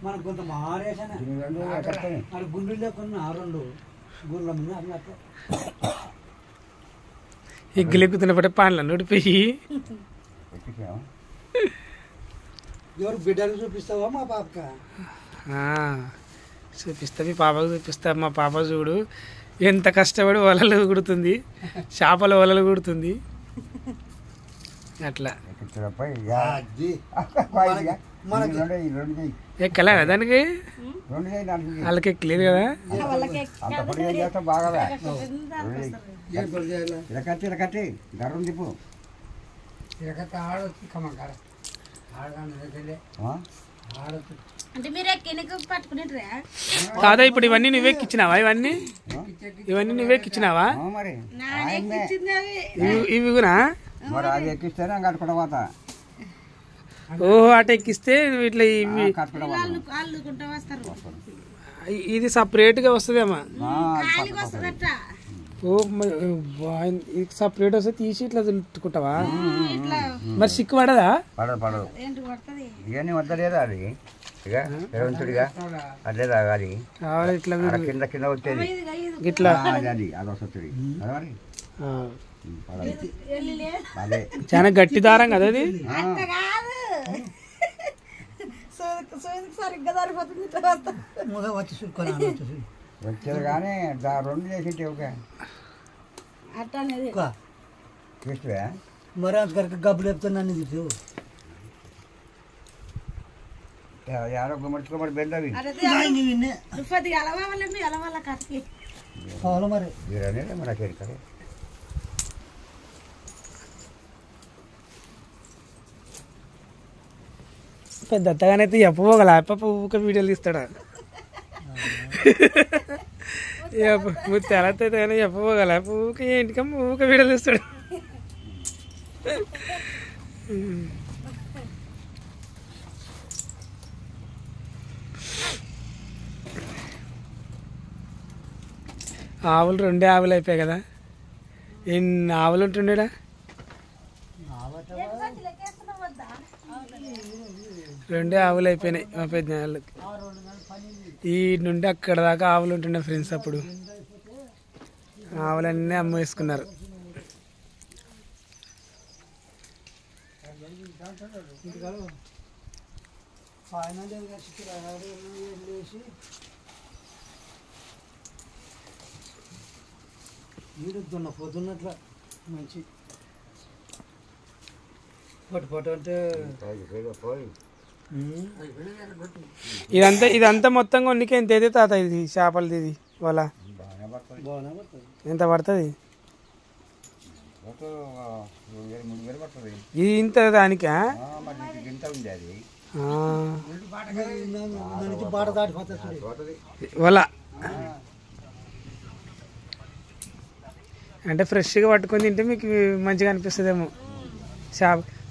మనకు కొంత మారేసాను గుండెల్లో కొన్ని 2 గుండ్ల మీద అన్నట్టు ఎగ్గులెక్కుతున్నప్పుడే పాన్ల నడిపోయి ఎవరు బిడ్డలు చూపిస్తావా మా పాపక చూపిస్తా మీ పాపకు చూపిస్తా మా పాప చూడు ఎంత కష్టపడి వలలు కుడుతుంది చేపల వలలు కుడుతుంది అట్లా ఎక్కలే దానికి వాళ్ళకి ఎక్కలేదు కదా కాదా ఇప్పుడు ఇవన్నీ నువ్వే ఎక్కిచ్చినావా ఇవన్నీ నువ్వే ఎక్కిచ్చినావా ఇవి కూడా ఓహో అట ఎక్కిస్తే ఇట్లా ఇవి ఇది సపరేట్ గా వస్తుందేమా ఓ సపరేట్ వస్తే తీసి ఇట్లా చుట్టుకుంటావా మరి సిక్కు పడదా వద్దలేదా అది ఇట్లా కింద కింద వచ్చేది ఇట్లా చాలా గట్టి దారం కదా అది వచ్చేది కానీ 2 చేసింటే మరి అంతకరకు గబ్బు లేపుతున్నాను గుమ్మడి బెండవి మరి పెద్ద అత్తగానైతే చెప్పగల ఊక వీడియోలు తీస్తాడా తెలతే కానీ చెప్పగల ఊక ఏంటికమ్మ ఊక వీడియోలు తీస్తాడు ఆవులు 2 ఆవులు అయిపోయాయి కదా ఎన్ని ఆవులు ఉంటుండేడా 2 ఆవులు అయిపోయినాయి మా పెద్ద వాళ్ళకి ఈ నుండి అక్కడ దాకా ఆవులు ఉంటుండే ఫ్రెండ్స్ అప్పుడు ఆవులన్నీ అమ్మేసుకున్నారు పోతున్నట్ల మంచి పట్టు అంటే ఇదంతా మొత్తంగా వండికి ఎంత అయితే తాత ఇది చేపలది ఇది వాళ్ళ ఎంత పడుతుంది ఇది ఇంత దానికా వాళ్ళ అంటే ఫ్రెష్గా పట్టుకొని తింటే మీకు మంచిగా అనిపిస్తుందేమో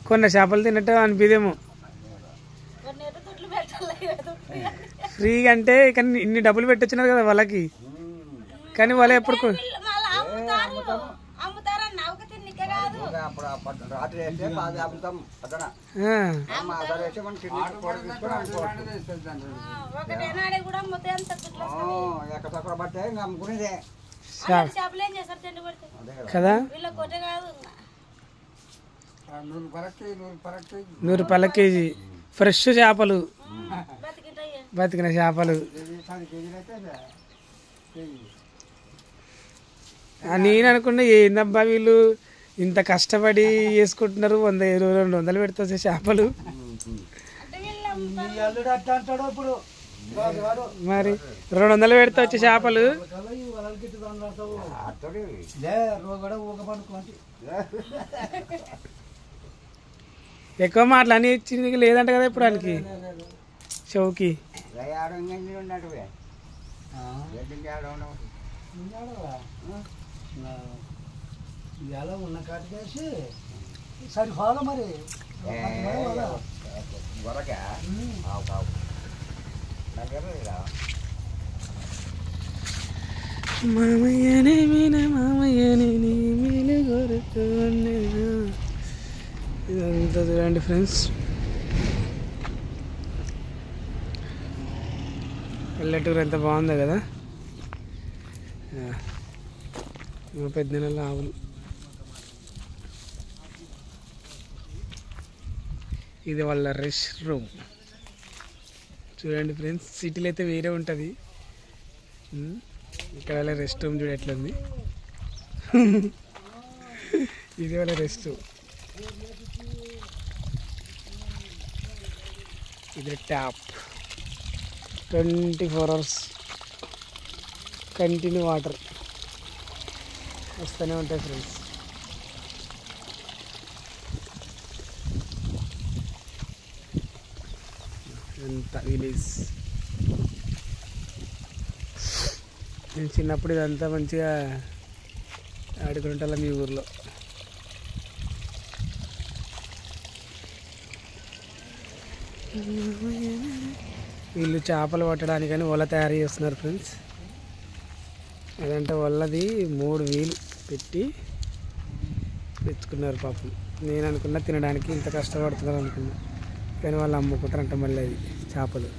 కొన్న చేపలు తిన్నట్టు అనిపిదేమో ఫ్రీగా అంటే కానీ ఇన్ని డబ్బులు పెట్టొచ్చినారు కదా వాళ్ళకి కానీ వాళ్ళు ఎప్పుడు కదా 100 రూపాయల కేజీ ఫ్రెష్ చేపలు బతికిన చేపలు నేను అనుకున్నా ఏందబ్బా వీళ్ళు ఇంత కష్టపడి వేసుకుంటున్నారు 100, 200, 200 పెడితే వచ్చే చేపలు మరి 200 పెడితే వచ్చే చేపలు ఎక్కువ మాటలు ఇచ్చింది లేదంట కదా ఇప్పుడు వాళ్ళకి షోకి ఉన్న కాటికేసి సరిపోవాలి మరి మామయ్యనే మీన మామయ్యనే నీ మీన కొరుకునే ఇదంతా చూడండి ఫ్రెండ్స్. పల్లెటూరు ఎంత బాగుందో కదా. పెద్ద నెలల ఆవులు. ఇది వాళ్ళ రెస్ట్ రూమ్. చూడండి ఫ్రెండ్స్, సిటీలో అయితే వేరే ఉంటుంది. ఇక్కడ వాళ్ళ రెస్ట్ రూమ్ చూడ ఎట్లుంది. ఇది వాళ్ళ రెస్ట్ రూమ్. ఇది ట్యాప్. 24 hours కంటిన్యూ వాటర్ వస్తూనే ఉంటాయి ఫ్రెండ్స్. ఎంత విలేజ్. నేను చిన్నప్పుడు ఇదంతా మంచిగా ఆడుకుంటా మీ ఊర్లో. వీళ్ళు చేపలు పట్టడానికని వల తయారు చేస్తున్నారు ఫ్రెండ్స్. అదంటే వల్లది 3000 పెట్టి తెచ్చుకున్నారు పాపం. నేను అనుకున్నా తినడానికి ఇంత కష్టపడుతున్నారు అనుకున్నా, కానీ వాళ్ళు అమ్ముకుంటారంట మళ్ళీ అది చేపలు.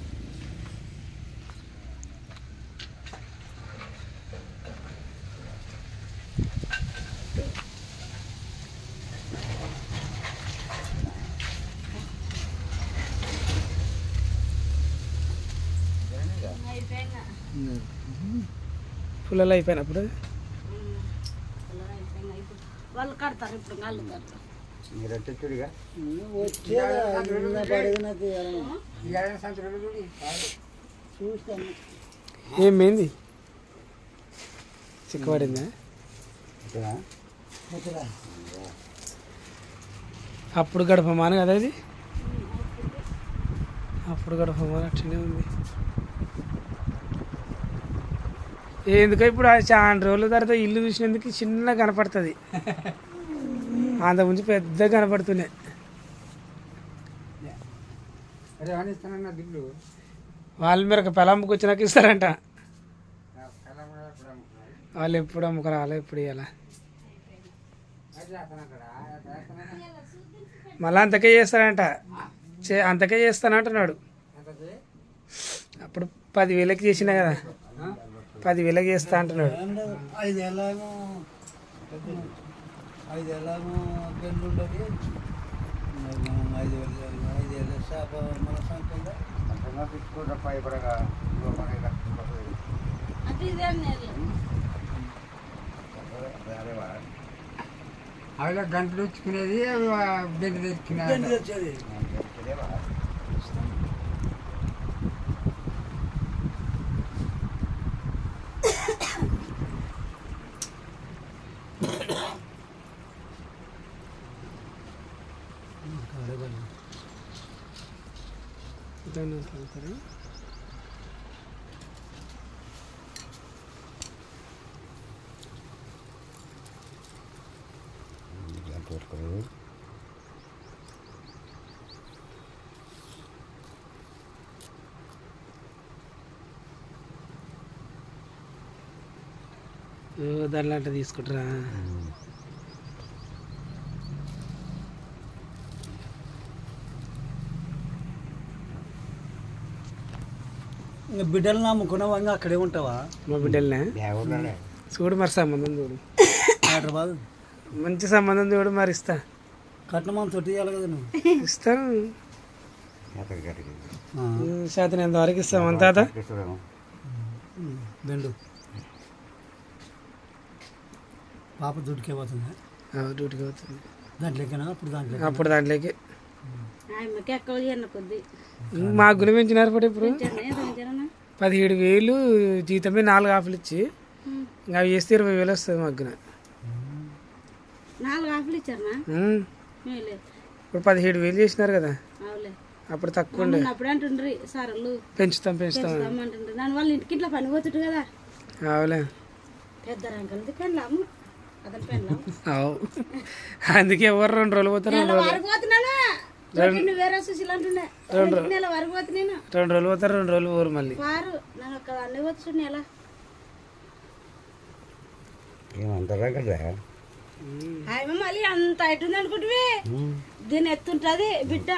పుల్లలు అయిపోయినప్పుడు వాళ్ళు కడతారు. ఇప్పుడు వాళ్ళు కడతారు. ఏమైంది? చిక్కబడిందా? అప్పుడు గడపమాను కదా ఇది. అప్పుడు గడపమాను అట్లనే ఉంది. ఎందుకో ఇప్పుడు చాలా రోజుల తర్వాత ఇల్లు చూసినందుకు చిన్న కనపడుతుంది. అంత ముందు పెద్ద కనపడుతున్నాయి. వాళ్ళు మీరు ఒక పెళ్ళమ్మకి వచ్చినాక ఇస్తారంట. వాళ్ళు ఎప్పుడు అమ్ముకు రాలే, ఎప్పుడు ఇవ్వాల. మళ్ళీ అంతకే చేస్తారంట. అంతకే చేస్తానంటున్నాడు. అప్పుడు 10,000కి చేసినా కదా, 10,000కి చేస్తా అంటున్నాడు. 5 ఏళ్ళేమో పెళ్ళి ఉండదు. 5 ఏళ్ళ చేప మన సంఖ్య అవి గంటలు తెచ్చుకునేది, బెండి తెచ్చుకునేది. దాంట్లో అంటే తీసుకుంటారా? బిడ్డలు నమ్ముకున్నావా? అక్కడే ఉంటావా? మా బిడ్డలనే చూడు, మరి సంబంధం చూడు. హైదరాబాద్ మంచి సంబంధం చూడు, మరి ఇస్తా. కట్నమని తొట్టి ఇవ్వాలి కదా నువ్వు. ఇస్తాను, శాతం ఎంతవరకు ఇస్తాం అంతా. బెండు పాప డ్యూటీకి పోతుంది. డ్యూటీకి పోతుంది. దాంట్లోకేనా? అప్పుడు దాంట్లోకి కొద్ది మా గురి పెంచినారు. ఇప్పుడు 17,000 జీతమే 4 ఆఫీలు ఇచ్చి ఇంకా అవి చేస్తే 20,000 వస్తుంది మగ్గున. 4 ఆఫీలు ఇచ్చారా? ఇప్పుడు 17,000 చేసినారు కదా. అప్పుడు తక్కువ ఉండే. అప్పుడు అంటుండ్రి సార్లు పెంచుతాం అంటుండ్రి. దాని వాళ్ళు ఇంటికి ఇట్లా పని పోతుంటు కదా. అవులే, పెద్ద రంగులది పెళ్ళాము. అందుకే ఎవరు 2 రోజులు పోతారు. 2 రోజులు పోతారు, 2 రోజులు పోరు. మళ్ళీ మళ్ళీ అంత అవుతుంది అనుకుంటువి. దీని ఎత్తుంటది బిడ్డ.